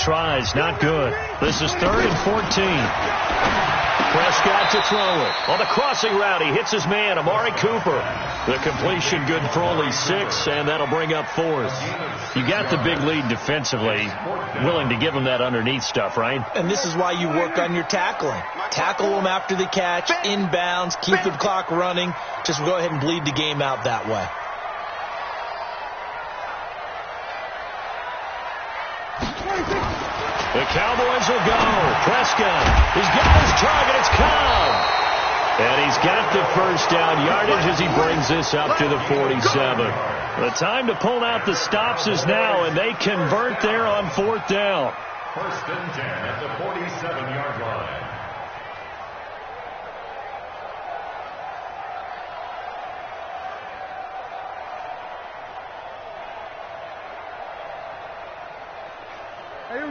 Tries, not good. This is 3rd and 14. Prescott to throw it. On the crossing route, he hits his man, Amari Cooper. The completion good for only 6, and that'll bring up 4th. You got the big lead defensively. Willing to give him that underneath stuff, right? And this is why you work on your tackling. Tackle them after the catch, inbounds, keep the clock running. Just go ahead and bleed the game out that way. The Cowboys will go. Prescott, he's got his target. It's Cobb. And he's got the first down yardage as he brings this up to the 47. The time to pull out the stops is now, and they convert there on 4th down. 1st and 10 at the 47-yard line.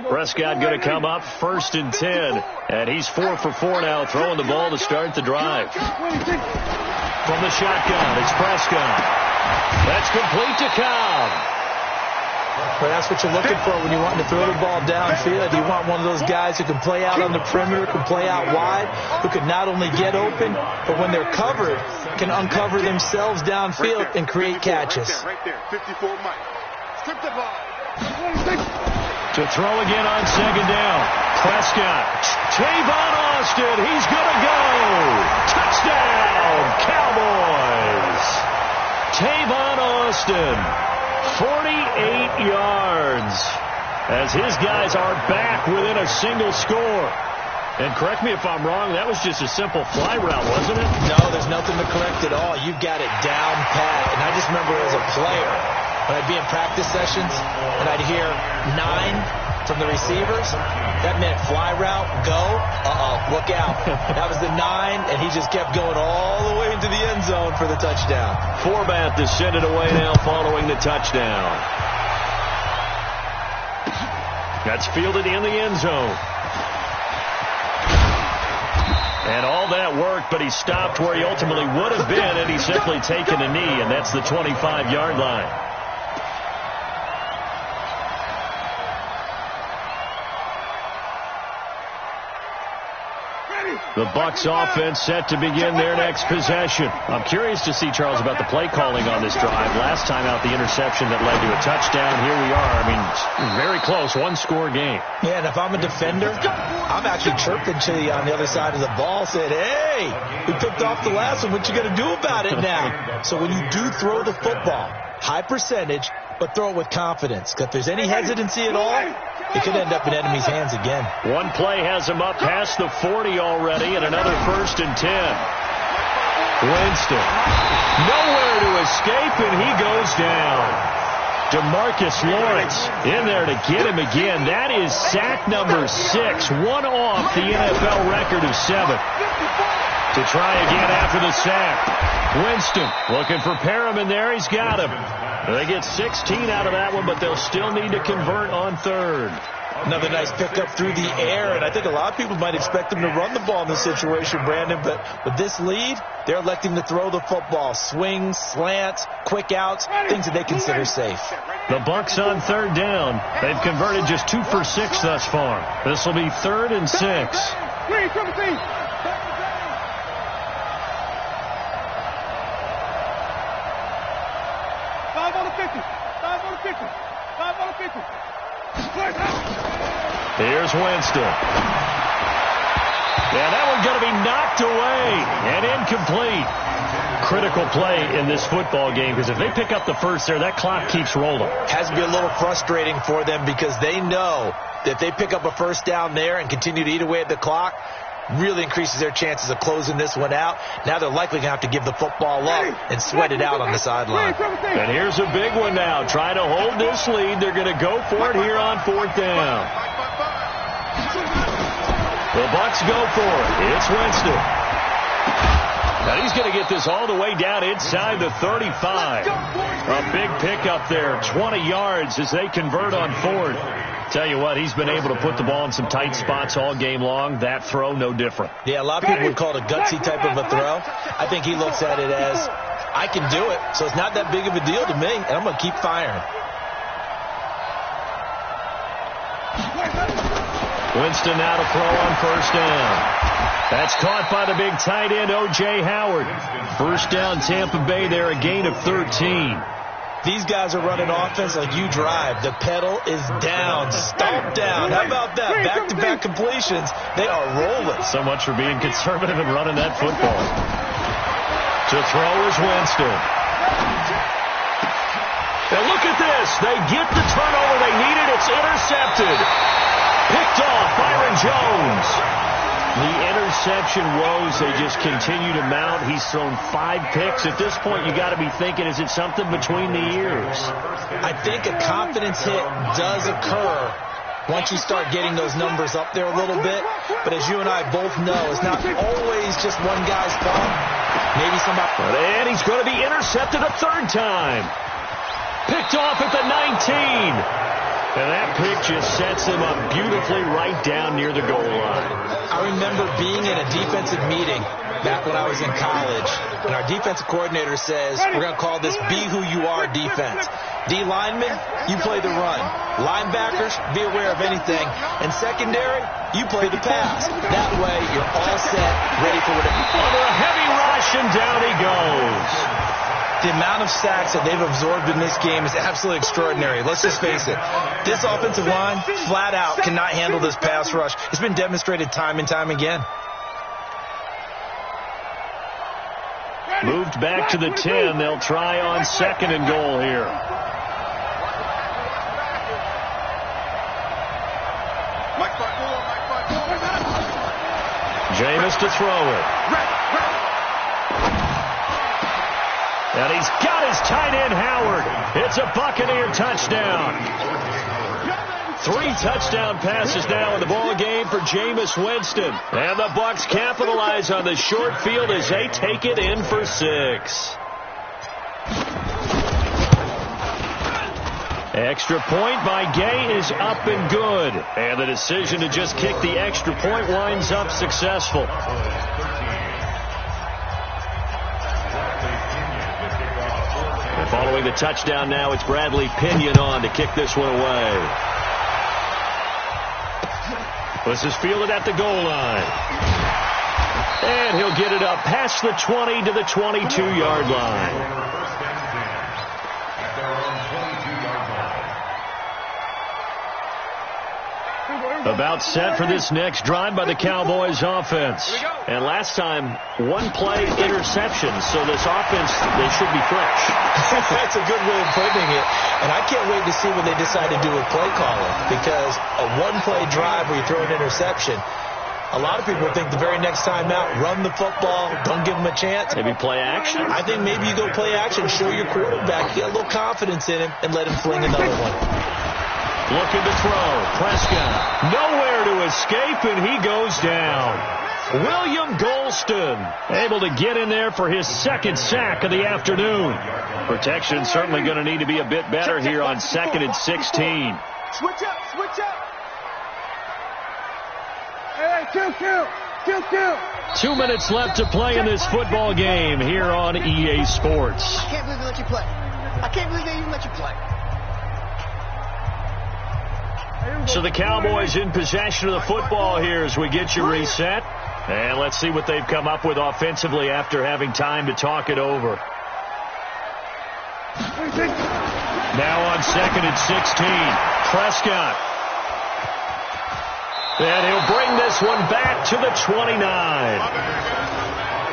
Prescott going to come up 1st and 10. And he's 4 for 4 now, throwing the ball to start the drive. From the shotgun, it's Prescott. That's complete to Cobb. Well, that's what you're looking for when you're wanting to throw the ball downfield. You want one of those guys who can play out on the perimeter, can play out wide, who can not only get open, but when they're covered, can uncover themselves downfield and create catches. Right there, 54 Mike. Strip the ball. To throw again on 2nd down. Prescott. Tavon Austin. He's going to go. Touchdown, Cowboys. Tavon Austin. 48 yards. As his guys are back within a single score. And correct me if I'm wrong, that was just a simple fly route, wasn't it? No, there's nothing to correct at all. You've got it down pat. And I just remember as a player, when I'd be in practice sessions and I'd hear 9 from the receivers, that meant fly route, go, look out. That was the 9, and he just kept going all the way into the end zone for the touchdown. Forbath to send it away now following the touchdown. That's fielded in the end zone. And all that worked, but he stopped where he ultimately would have been, and he's simply taken a knee, and that's the 25-yard line. The Bucs offense set to begin their next possession. I'm curious to see, Charles, about the play calling on this drive. Last time out, the interception that led to a touchdown. Here we are. I mean, very close, one-score game. Yeah, and if I'm a defender, I'm actually chirping to you on the other side of the ball, saying, hey, we picked off the last one. What you going to do about it now? So when you do throw the football, high percentage, but throw it with confidence. Because if there's any hesitancy at all, it could end up in enemy's hands again. One play has him up past the 40 already, and another 1st and 10. Winston. Nowhere to escape, and he goes down. DeMarcus Lawrence in there to get him again. That is sack number 6, one off the NFL record of 7. To try again after the sack. Winston looking for Perriman there. He's got him. They get 16 out of that one, but they'll still need to convert on 3rd. Another nice pickup through the air, and I think a lot of people might expect them to run the ball in this situation, Brandon, but with this lead, they're electing to throw the football. Swings, slants, quick outs, things that they consider safe. The Bucs on 3rd down. They've converted just 2 for 6 thus far. This will be 3rd and 6. 5 on the 50. 5 on the 50. 5 on the 50. Here's Winston. Yeah, that one's going to be knocked away and incomplete. Critical play in this football game, because if they pick up the first there, that clock keeps rolling. Has to be a little frustrating for them because they know that if they pick up a first down there and continue to eat away at the clock, really increases their chances of closing this one out. Now they're likely going to have to give the football up and sweat it out on the sideline. And here's a big one now. Trying to hold this lead. They're going to go for it here on 4th down. The Bucs go for it. It's Winston. Now he's going to get this all the way down inside the 35. A big pickup there, 20 yards as they convert on 4th. Tell you what, he's been able to put the ball in some tight spots all game long. That throw, no different. Yeah, a lot of people would call it a gutsy type of a throw. I think he looks at it as, I can do it, so it's not that big of a deal to me, and I'm going to keep firing. Winston now to throw on first down. That's caught by the big tight end, O.J. Howard. First down, Tampa Bay there, a gain of 13. These guys are running offense like you drive. The pedal is down, stomp down. How about that? Back-to-back completions. They are rolling. So much for being conservative and running that football. To throw is Winston. And look at this. They get the turnover they needed. It's intercepted. Picked off Byron Jones. The interception woes, they just continue to mount. He's thrown 5 picks. At this point, you got to be thinking, is it something between the ears? I think a confidence hit does occur once you start getting those numbers up there a little bit. But as you and I both know, it's not always just one guy's fault. Maybe somebody. And he's going to be intercepted a third time. Picked off at the 19. And that pick just sets him up beautifully right down near the goal line. I remember being in a defensive meeting back when I was in college, and our defensive coordinator says, we're going to call this Be Who You Are defense. D linemen, you play the run. Linebackers, be aware of anything. And secondary, you play the pass. That way, you're all set, ready for whatever. Under a heavy rush, and down he goes. The amount of sacks that they've absorbed in this game is absolutely extraordinary. Let's just face it. This offensive line, flat out, cannot handle this pass rush. It's been demonstrated time and time again. Moved back to the 10. They'll try on second and goal here. Jameis to throw it. And he's got his tight end, Howard. It's a Buccaneer touchdown. 3 touchdown passes now in the ball game for Jameis Winston. And the Bucs capitalize on the short field as they take it in for 6. Extra point by Gay is up and good. And the decision to just kick the extra point winds up successful. Following the touchdown now, it's Bradley Pinion on to kick this one away. This is fielded at the goal line. And he'll get it up past the 20 to the 22-yard line. About set for this next drive by the Cowboys offense. And last time, 1-play interception, so this offense, they should be fresh. That's a good way of putting it. And I can't wait to see what they decide to do with play calling, because a 1-play drive where you throw an interception, a lot of people think the very next time out, run the football, don't give them a chance. Maybe play action? I think maybe you go play action, show your quarterback, get a little confidence in him, and let him fling another one. Looking to throw. Prescott nowhere to escape, and he goes down. William Golston able to get in there for his 2nd sack of the afternoon. Protection certainly going to need to be a bit better here on 2nd and 16. Switch up, switch up. Hey, kill. 2 minutes left to play in this football game here on EA Sports. I can't believe they let you play. I can't believe they even let you play. So the Cowboys in possession of the football here as we get you reset. And let's see what they've come up with offensively after having time to talk it over. Now on 2nd and 16. Prescott. And he'll bring this one back to the 29.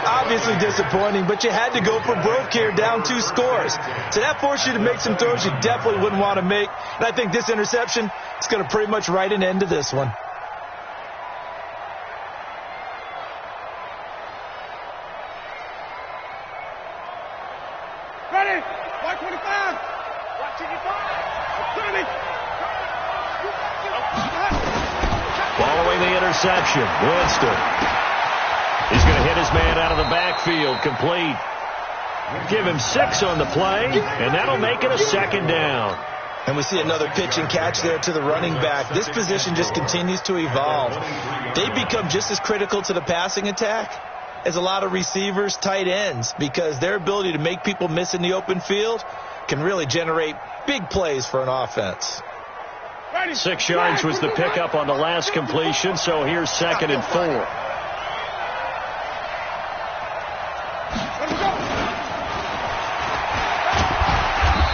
Obviously disappointing, but you had to go for broke here, down 2 scores. So that forced you to make some throws you definitely wouldn't want to make. And I think this interception is going to pretty much write an end to this one. Ready? 125. 125. Following the interception, Winston. He's going to hit his man out of the backfield, complete. Give him 6 on the play, and that'll make it a 2nd down. And we see another pitch and catch there to the running back. This position just continues to evolve. They become just as critical to the passing attack as a lot of receivers, tight ends, because their ability to make people miss in the open field can really generate big plays for an offense. 6 yards was the pickup on the last completion, so here's 2nd and 4.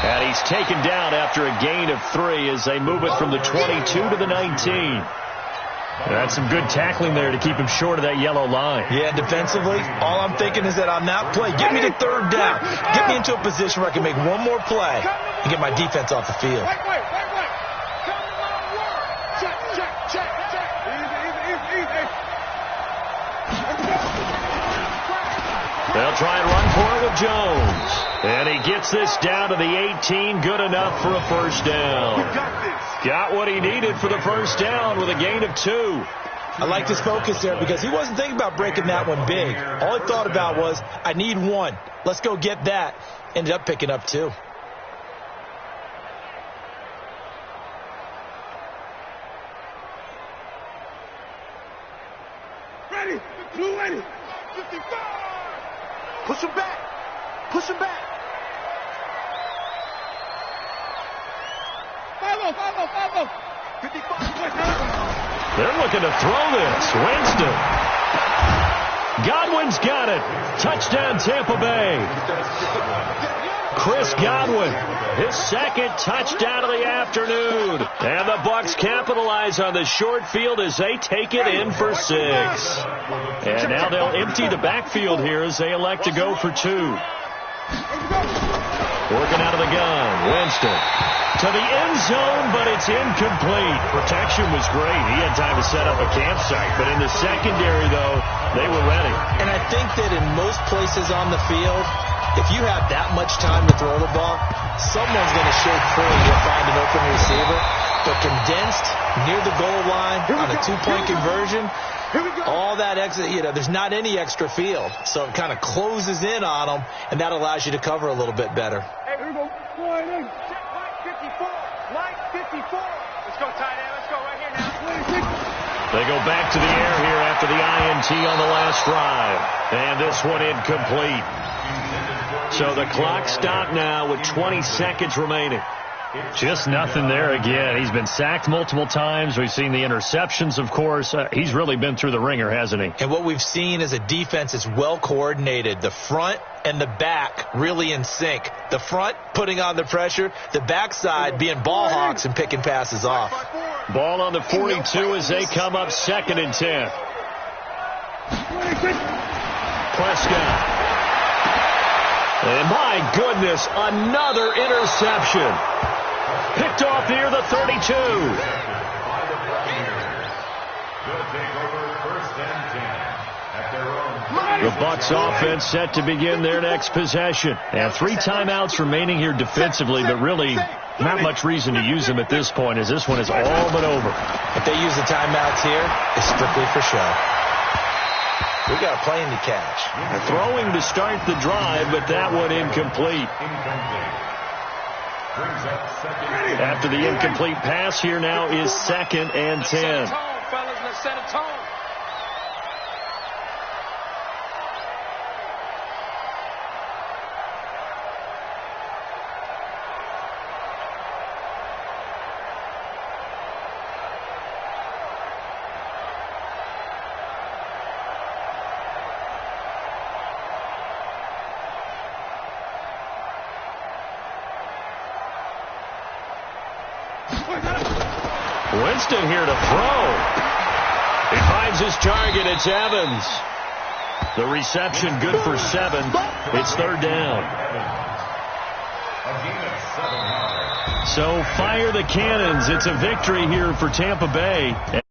And he's taken down after a gain of 3 as they move it from the 22 to the 19. That's some good tackling there to keep him short of that yellow line. Yeah, defensively, all I'm thinking is that on that play, get me to 3rd down. Get me into a position where I can make one more play and get my defense off the field. They'll try and run for it with Jones. And he gets this down to the 18. Good enough for a first down. Got what he needed for the first down with a gain of 2. I liked his focus there because he wasn't thinking about breaking that one big. All he thought about was, I need 1. Let's go get that. Ended up picking up 2. Ready. Blue ready. 55. Push him back. Push him back. 5-0. 55. They're looking to throw this. Winston. Godwin's got it. Touchdown, Tampa Bay. Chris Godwin, his 2nd touchdown of the afternoon. And the Bucs capitalize on the short field as they take it in for 6. And now they'll empty the backfield here as they elect to go for 2. Working out of the gun. Winston to the end zone, but it's incomplete. Protection was great. He had time to set up a campsite, but in the secondary, though, they were ready. And I think that in most places on the field, if you have that much time to throw the ball, someone's going to shake free to find an open receiver. But condensed near the goal line on a 2-point conversion, all that extra, there's not any extra field. So it kind of closes in on them, and that allows you to cover a little bit better. Hey, here we go. Line in. Check line 54. Line 54. Let's go, tight end. Let's go right here now. They go back to the air here after the INT on the last drive. And this one incomplete. So the clock stopped now with 20 seconds remaining. Just nothing there again. He's been sacked multiple times. We've seen the interceptions, of course. He's really been through the ringer, hasn't he? And what we've seen is a defense that's well coordinated. The front and the back really in sync. The front putting on the pressure. The backside being ball hawks and picking passes off. Ball on the 42 as they come up 2nd and 10. Prescott. And my goodness, another interception. Picked off near the 32. The Bucs offense set to begin their next possession. And 3 timeouts remaining here defensively, but really not much reason to use them at this point as this one is all but over. If they use the timeouts here, it's strictly for show. We got a plane to catch. Throwing to start the drive, but that one incomplete. After the incomplete pass, here now is 2nd and 10. Let's set a tone. Winston here to throw. He finds his target. It's Evans. The reception good for 7. It's 3rd down. So fire the cannons. It's a victory here for Tampa Bay.